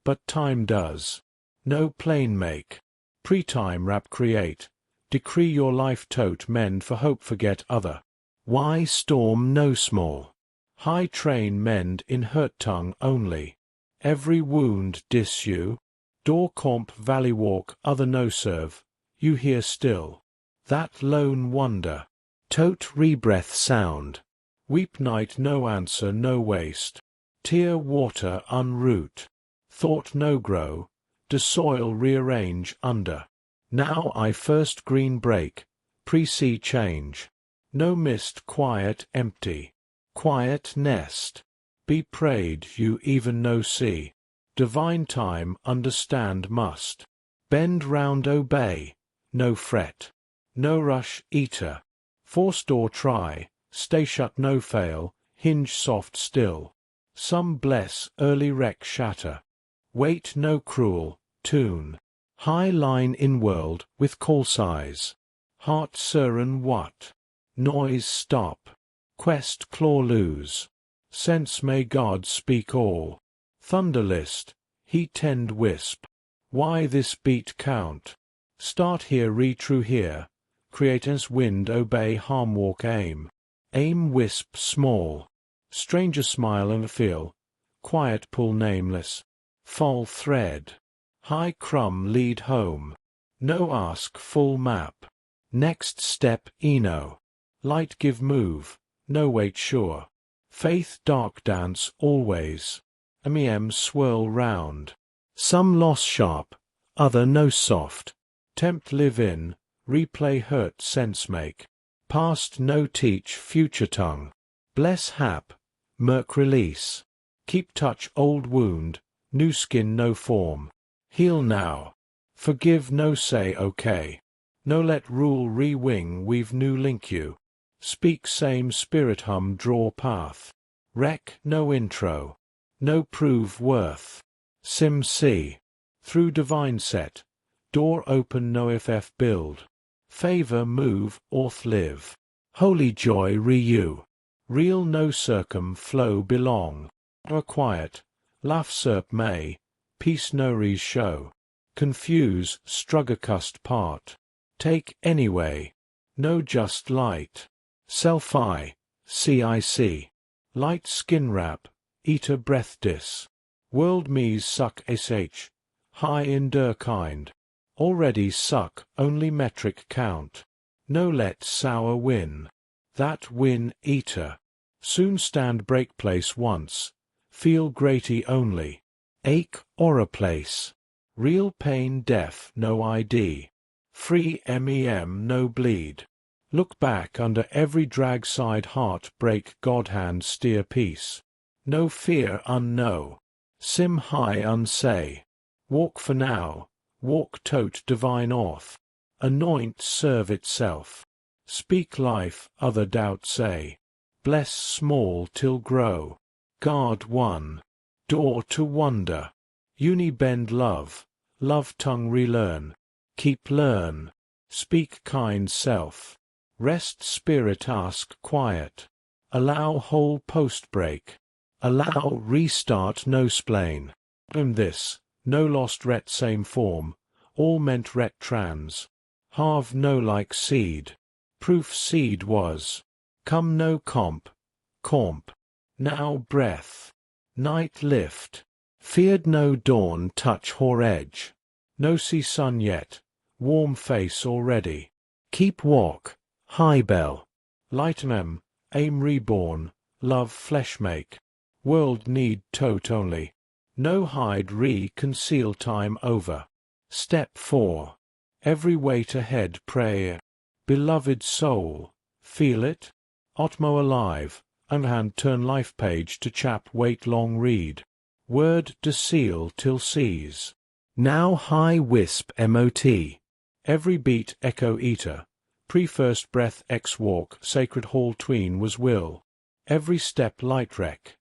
but time does. No plane make. Pre-time rap create. Decree your life tote mend for hope forget other. Why storm no small. High train mend in hurt tongue only. Every wound dis you. Door comp valley walk other no serve. You hear still. That lone wonder. Tote rebreath sound. Weep night no answer no waste. Tear water unroot. Thought no grow. De soil rearrange under. Now I first green break. Pre-sea change. No mist quiet empty. Quiet nest. Be prayed you even no see. Divine time understand must. Bend round obey. No fret. No rush eater. Force door try. Stay shut no fail. Hinge soft still. Some bless early wreck shatter. Wait no cruel. Tune. High line in world with call size. Heart siren what? Noise stop. Quest claw lose. Sense may God speak all. Thunder list. He tend wisp. Why this beat count? Start here true here. Creator's wind obey harm walk aim. Aim wisp small. Stranger smile and feel. Quiet pull nameless. Fall thread. High crumb lead home. No ask full map. Next step eno. Light give move. No wait sure. Faith dark dance always. Swirl round. Some loss sharp. Other no soft. Tempt live in. Replay hurt sense make. Past no teach future tongue. Bless hap. Murk release. Keep touch old wound. New skin no form. Heal now. Forgive no say okay. No let rule re-wing weave new link you. Speak same spirit hum draw path. Wreck no intro. No prove worth. Sim see. Through divine set. Door open no ff build. Favor move orth live. Holy joy re-you. Real no circum flow belong. Or quiet. Laugh serp may. Peace no re show. Confuse struggacust part. Take anyway. No just light. Self-I. CIC. Light skin wrap. Eater breath dis. World me's suck sh. High endure kind. Already suck only metric count. No let sour win. That win eater. Soon stand break place once. Feel greaty only. Ache or a place. Real pain deaf no ID. Free no bleed. Look back under every drag side heart break God hand steer peace. No fear unknow. Sim high unsay. Walk for now. Walk tote divine auth. Anoint serve itself. Speak life other doubt say. Bless small till grow. Guard one. Door to wonder. Uni bend love. Love tongue relearn. Keep learn. Speak kind self. Rest spirit ask quiet. Allow whole post break. Allow restart no splain. This. No lost ret same form. All meant ret trans. Halve no like seed. Proof seed was. Come no comp. Now breath. Night lift. Feared no dawn touch hoar edge. No see sun yet. Warm face already. Keep walk. High bell. Light aim reborn. Love flesh make. World need tote only. No hide conceal time over. Step 4. Every weight ahead prayer. Beloved soul. Feel it? Otmo alive. Unhand turn life page to chap wait long read. Word de seal till sees. Now high wisp mot. Every beat echo eater. Pre-first breath walk sacred hall tween was will. Every step light wreck.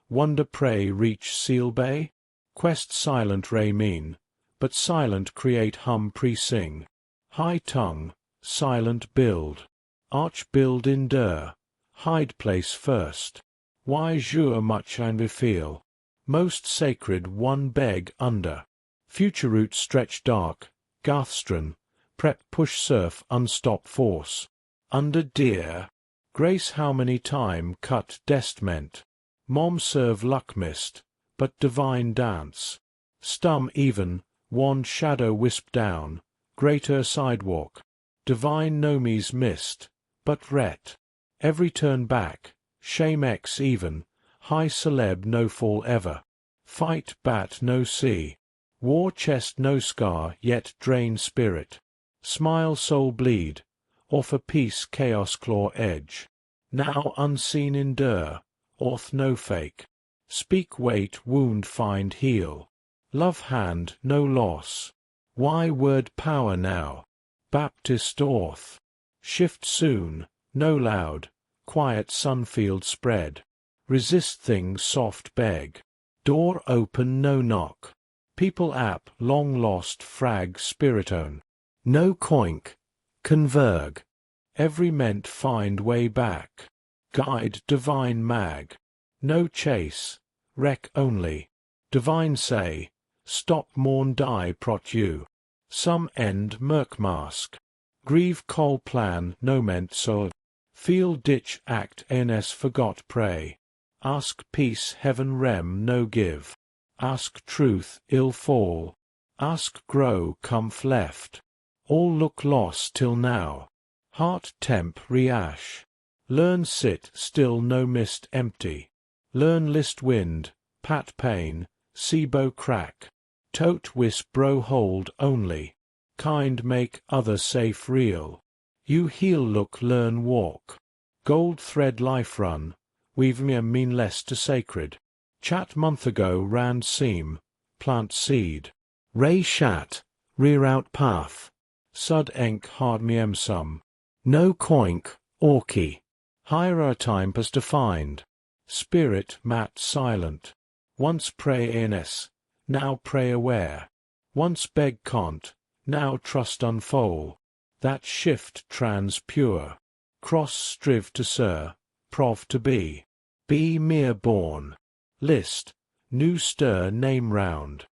Wonder pray reach seal bay. Quest silent ray mean, but silent create hum pre-sing. High tongue, silent build. Arch build endure. Hide place first. Why jure much and feel. Most sacred one beg under. Future root stretch dark, Garthstron, prep push surf unstop force. Under dear. Grace how many time cut dest meant. Mom serve luck mist, but divine dance. Stum even, wand shadow wisp down, greater sidewalk. Divine nomies missed, but ret. Every turn back, shame X even, high celeb no fall ever. Fight bat no see. War chest no scar yet drain spirit. Smile soul bleed, or for peace chaos claw edge. Now unseen endure, orth no fake. Speak wait wound find heal. Love hand no loss. Why word power now? Baptist orth. Shift soon, no loud, quiet sunfield spread. Resist things soft beg. Door open no knock. People app long lost frag spiritone. No coink. Converg. Every meant find way back. Guide divine mag. No chase. Wreck only. Divine say. Stop mourn die prot you. Some end murk mask. Grieve col plan no meant so. Feel ditch act ns forgot pray. Ask peace heaven rem no give. Ask truth ill fall. Ask grow comf left. All look lost till now. Heart temp reash. Learn sit still no mist empty. Learn list wind, pat pain, seabow crack. Tote wisp bro hold only. Kind make other safe real. You heel look learn walk. Gold thread life run. Weave me a mean less to sacred. Chat month ago ran seam. Plant seed. Ray shat. Rear out path. Sud enk hard miem sum. No coink, orky. Higher time pas defined. Spirit mat silent. Once pray ns. Now pray aware. Once beg cont. Now trust unfold. That shift trans pure. Cross strive to sir. Prov to be. Be mere born. List. New stir name round.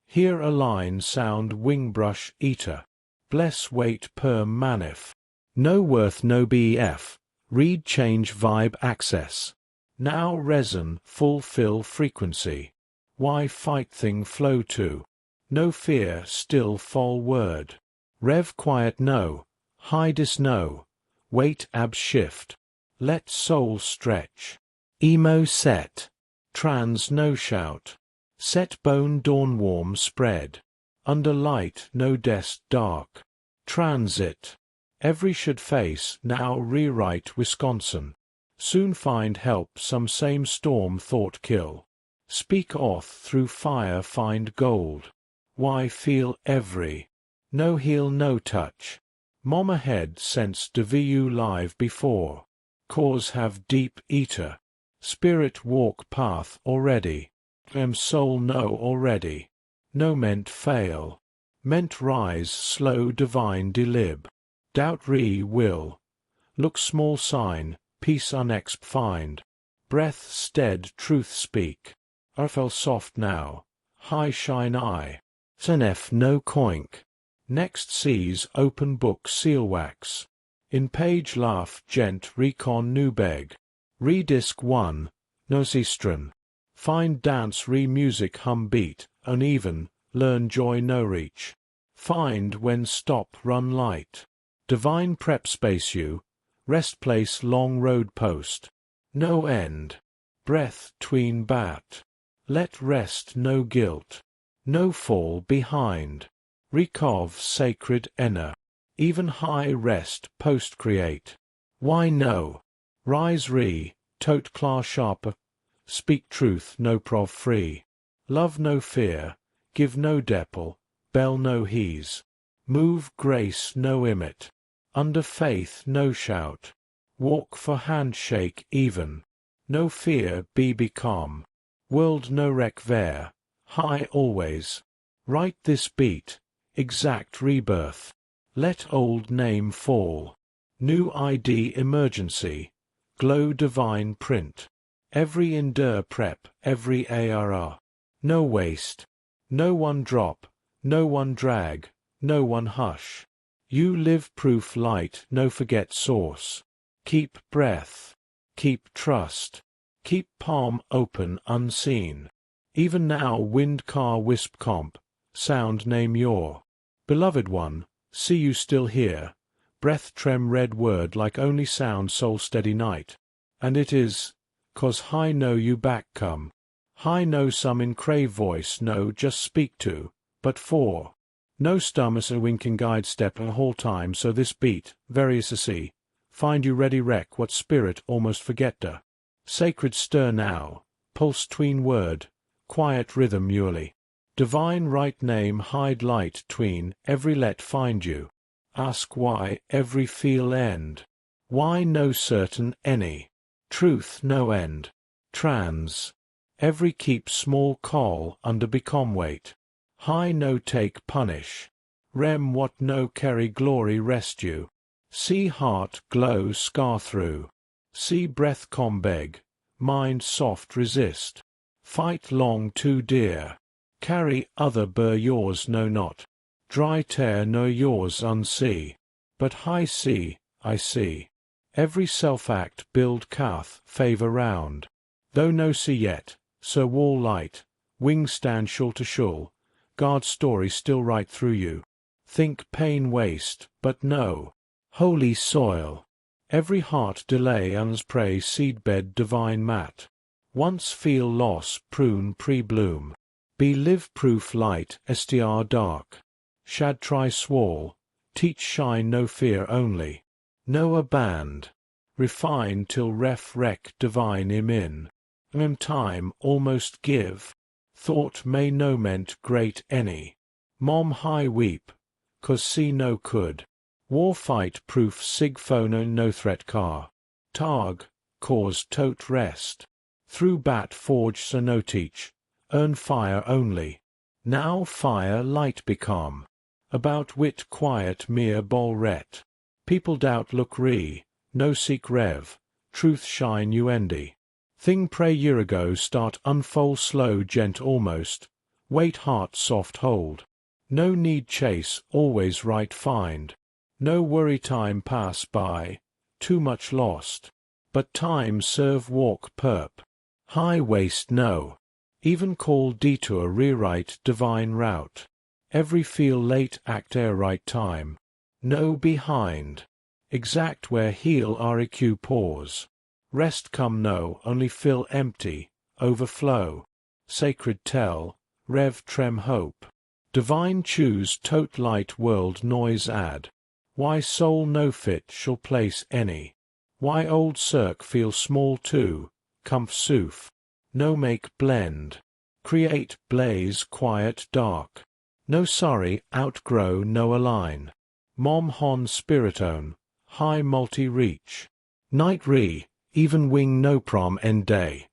Hear a line sound wing brush eater. Bless wait perm manif. No worth no bf. Read change vibe access. Now reson fulfill frequency. Why fight thing flow to. No fear still fall word. Rev quiet no. Hidis no. Wait ab shift. Let soul stretch. Emo set. Trans no shout. Set bone dawn warm spread. Under light no dest dark. Transit. Every should face now rewrite Wisconsin. Soon find help some same storm thought kill. Speak off through fire find gold. Why feel every. No heel no touch. Mom ahead sense de vu live before. Cause have deep eater. Spirit walk path already. Soul know already. No meant fail. Meant rise slow divine delib. Doubt re will. Look small sign, peace unexp find. Breath stead truth speak. Fell soft now. High shine eye. Senef no coink. Next sees open book seal wax. In page laugh gent recon new beg. Redisc 1. Nosistron. Find dance re-music hum beat, uneven, learn joy no reach. Find when stop run light. Divine prep space you. Rest place long road post. No end. Breath tween bat. Let rest no guilt. No fall behind. Recov sacred enna. Even high rest post create. Why no? Rise re, tote claw sharper. Speak truth no prov free. Love no fear. Give no depple. Bell no hees. Move grace no emit. Under faith no shout. Walk for handshake even. No fear be calm. World no wreck there. high always. Write this beat, exact rebirth. Let old name fall. New ID emergency, glow divine print. Every endure prep, every ARR. No waste. No one drop, no one drag, no one hush. You live proof light, no forget source. Keep breath. Keep trust. Keep palm open unseen. Even now wind car wisp comp, sound name your. Beloved one, see you still here. Breath trem red word like only sound soul steady night. And it is, 'cause high know you back come. High know some in crave voice no just speak to, but for. No stummus a winking guide step a whole time so this beat, various a see. Find you ready wreck what spirit almost forgetta. Sacred stir now, pulse tween word, quiet rhythm murely. Divine right name hide light tween every let find you. Ask why every feel end. Why no certain any. Truth no end. Trans. Every keep small call under become weight. High no take punish. Rem what no carry glory rest you. See heart glow scar through. See breath com beg. Mind soft resist. Fight long too dear. Carry other bur yours know not. Dry tear no yours unsee. But high see, I see. Every self-act build cath favor round. Though no see yet, so wall light, wings stand shul to shul, God's story still right through you. Think pain waste, but no. Holy soil. Every heart delay uns pray seedbed divine mat. Once feel loss prune pre-bloom. Be live proof light str dark. Shad try swall. Teach shine no fear only. No a band. Refine till ref rec divine in. Time almost give. Thought may no meant great any. Mom high weep. 'Cause see no could. War fight proof sig phono no threat car. Targ. Cause tote rest. Through bat forge so no teach. Earn fire only. Now fire light become. About wit quiet mere bol ret. People doubt look re. No seek rev. Truth shine uendi. Thing pray year ago start unfold slow gent almost. Wait heart soft hold. No need chase always right find. No worry time pass by. Too much lost. But time serve walk perp. High waste no. Even call detour rewrite divine route. Every feel late act air right time. No behind. Exact where heel req pause. Rest come no only fill empty, overflow. Sacred tell, rev trem hope. Divine choose tote light world noise add. Why soul no fit shall place any. Why old cirque feel small too, comf soof. No make blend. Create blaze quiet dark. No sorry outgrow no align. Mom hon spiritone, high multi-reach. Night re, even wing no prom end day.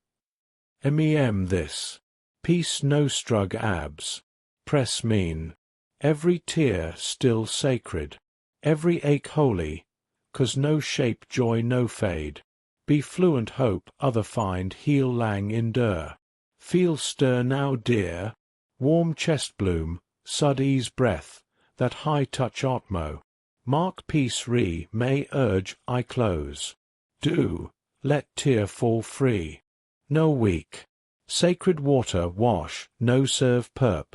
Mem this. Peace no strug abs. Press mean. Every tear still sacred. Every ache holy, 'cause no shape joy no fade. Be fluent hope other find heal lang endure. Feel stir now dear. Warm chest bloom, sud ease breath, that high touch otmo. Mark peace re may urge I close. Do, let tear fall free. No weak. Sacred water wash, no serve perp.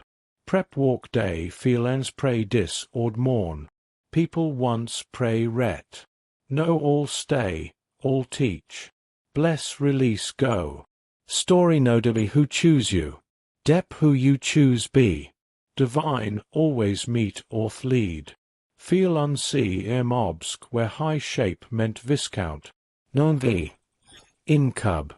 Prep walk day feel ens pray dis ord morn. People once pray ret. No all stay, all teach. Bless release go. Story no be who choose you. Dep who you choose be. Divine always meet orth lead. Feel unsee obsc where high shape meant viscount. Non thee. Incub.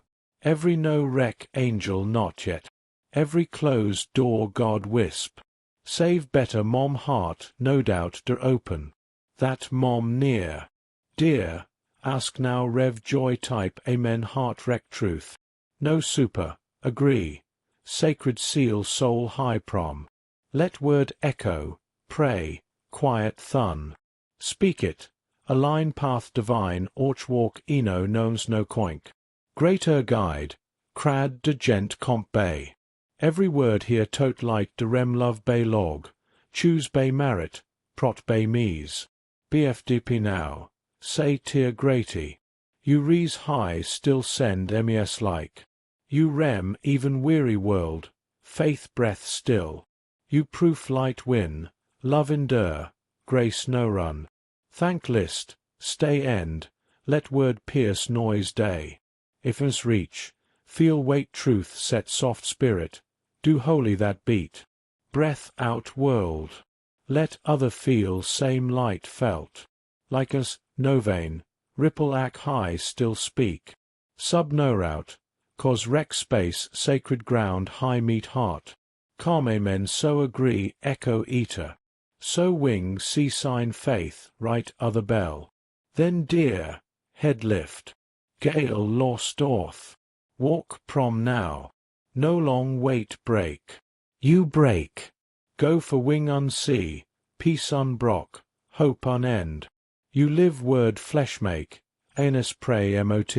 Every no wreck angel not yet. Every closed door God wisp. Save better mom heart no doubt der open. That mom near. Dear. Ask now rev joy type amen heart wreck truth. No super. Agree. sacred seal soul high prom. Let word echo, pray, quiet thun. Speak it, a line path divine walk eno knows no coink. Greater guide, crad de gent comp bay. Every word here tote light de rem love bay log, choose bay marit, prot bay mies. BFDP now, say tier grady. You rees high still send mes like. You rem even weary world, faith breath still. You proof light win, love endure, grace no run. Thank list, stay end, let word pierce noise day. If us reach, feel weight truth set soft spirit, do holy that beat. Breath out world. Let other feel same light felt. Like us, no vein, ripple ac high still speak. Sub no route, cause wreck space sacred ground high meet heart. Calm amen so agree echo eater. So wing sea sign faith right other bell. Then dear, head lift. Gale lost orth. Walk prom now. No long wait break. You break. Go for wing unsee, peace unbrock, hope unend. You live word flesh make, anus pray mot.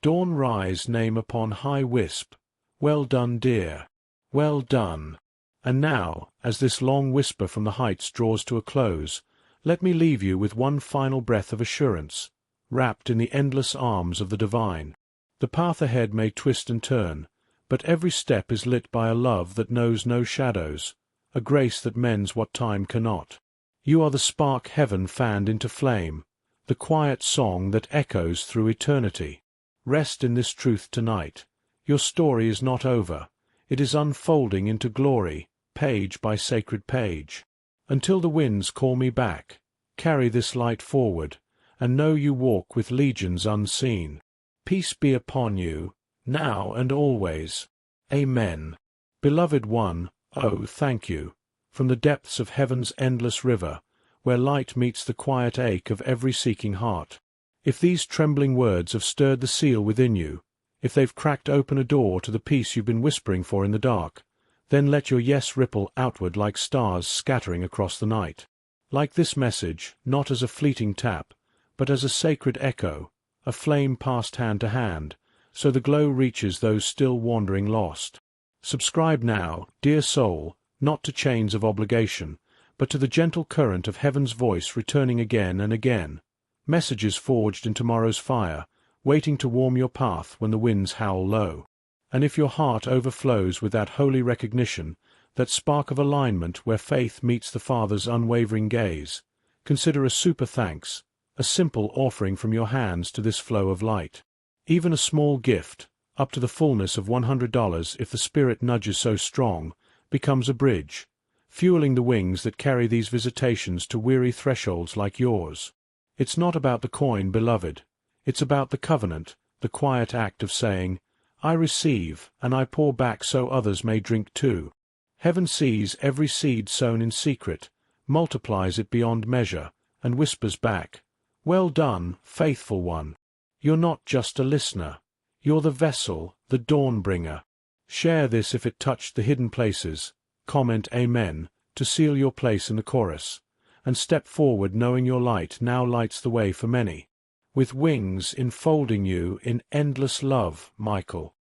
Dawn rise name upon high wisp. Well done dear. Well done. And now, as this long whisper from the heights draws to a close, let me leave you with one final breath of assurance, wrapped in the endless arms of the divine. The path ahead may twist and turn, but every step is lit by a love that knows no shadows, a grace that mends what time cannot. You are the spark heaven fanned into flame, the quiet song that echoes through eternity. Rest in this truth tonight. Your story is not over. It is unfolding into glory, page by sacred page. Until the winds call me back, carry this light forward, and know you walk with legions unseen. Peace be upon you, now and always. Amen. Beloved one, oh, thank you, from the depths of heaven's endless river, where light meets the quiet ache of every seeking heart. If these trembling words have stirred the seal within you, if they've cracked open a door to the peace you've been whispering for in the dark, then let your yes ripple outward like stars scattering across the night. Like this message, not as a fleeting tap, but as a sacred echo, a flame passed hand to hand, so the glow reaches those still wandering lost. Subscribe now, dear soul, not to chains of obligation, but to the gentle current of heaven's voice returning again and again. Messages forged in tomorrow's fire, waiting to warm your path when the winds howl low. And if your heart overflows with that holy recognition, that spark of alignment where faith meets the Father's unwavering gaze, consider a super thanks, a simple offering from your hands to this flow of light. Even a small gift, up to the fullness of $100 if the Spirit nudges so strong, becomes a bridge, fueling the wings that carry these visitations to weary thresholds like yours. It's not about the coin, beloved. It's about the covenant, the quiet act of saying, I receive, and I pour back so others may drink too. Heaven sees every seed sown in secret, multiplies it beyond measure, and whispers back, well done, faithful one. You're not just a listener. You're the vessel, the dawn-bringer. Share this if it touched the hidden places. Comment Amen to seal your place in the chorus. And step forward knowing your light now lights the way for many. With wings enfolding you in endless love, Michael.